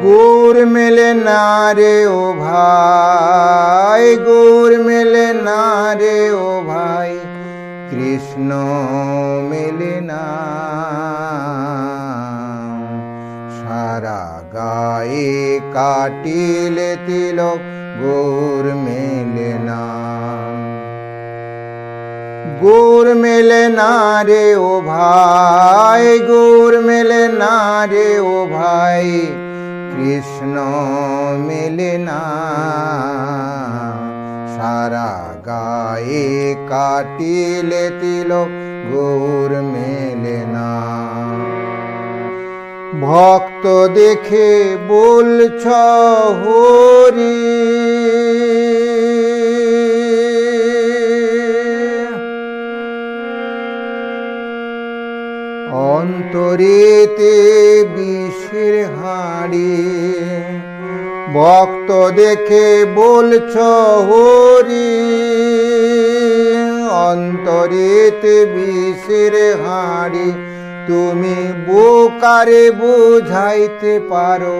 গৌর মেলে না রে ও ভাই, গৌর মেলে না রে ও ভাই, কৃষ্ণ মেলে না। সারা গায়ে কাটিলে তিলক, গৌর মেলে না। গৌর মেলে না রে ও ভাই, গৌর মেলে না রে ও ভাই, কৃষ্ণ মেলে না। সারা গায়ে কাটিলে তিলক, গৌর মেলে না। ভক্ত দেখে বলছ হরি, অন্তরেতে বিষের হাঁড়ি। ভক্ত দেখে বলছ হরি, অন্তরেতে বিষের হাঁড়ি। তুমি বোকারে বুঝাইতে পারো,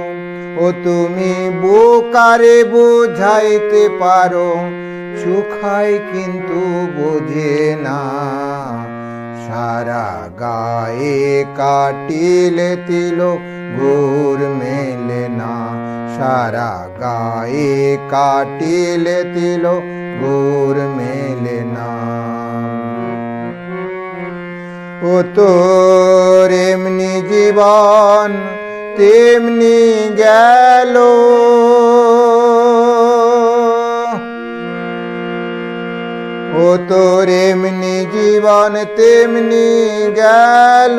ও তুমি বোকারে বুঝাইতে পারো, সুখায় কিন্তু বোঝে না। সারা গায়ে কাটিলে তিলক, গৌর মেলে না। সারা গায়ে কাটিলে তিলক, গৌর মেলে না। ও তোর এমনি জীবন তেমনি গেল, ও তোর এমনি জীবন তেমনি গেল।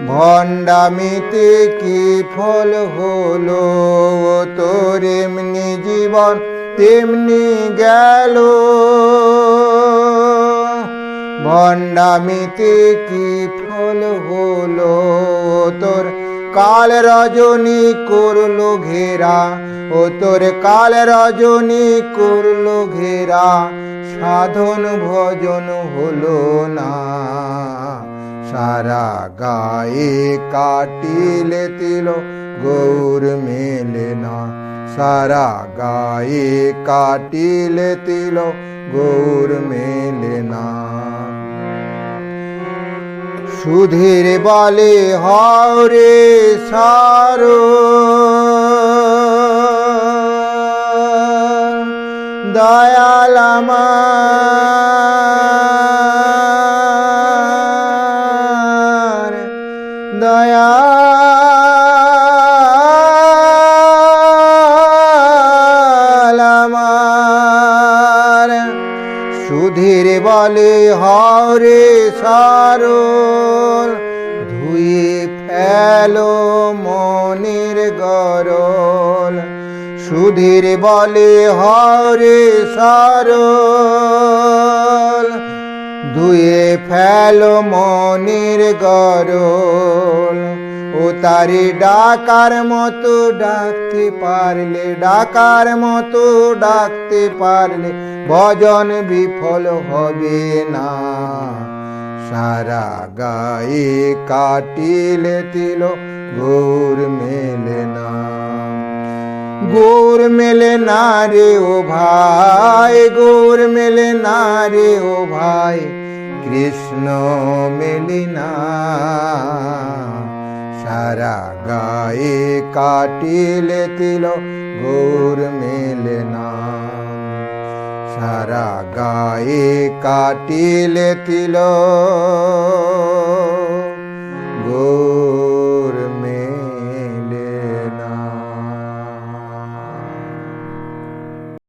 ভণ্ডামিতে কি ফল হলো, ও তোর এমনি জীবন তেমনি গেল। ভণ্ডামিতে কি ফল হলো, তোর কাল রজনী করলো ঘেরা, ও তোর কাল রজনী করলো ঘেরা, সাধন ভজন হলো না। সারা গায়ে কাটিলে তিলক, গৌর মেলে না। সারা গায়ে কাটিলে তিলক, গৌর মেলে না। সুধীর বলে হরে সারো, দয়াল আমার, দয়াল আমার। সুধীর বলে হরে সারো, ধুয়ে ফেলো মনের গরল। সুধীর বলে হরে সরল, ধুয়ে ফেলো মনের গরল। ও তারে ডাকার মতো ডাকতে পারলে, ডাকার মতো ডাকতে পারলে, ভজন বিফল হবে না। সারা গায়ে কাটিলে তিলক, গৌর মেলে না। গৌর মেলে না রে ও ভাই, গৌর মেলে না রে ও ভাই, কৃষ্ণ মেলে না। সারা গায়ে কাটিলে তিলক, গৌর মেলে না। সারা গায়ে কাটিলে তিলক,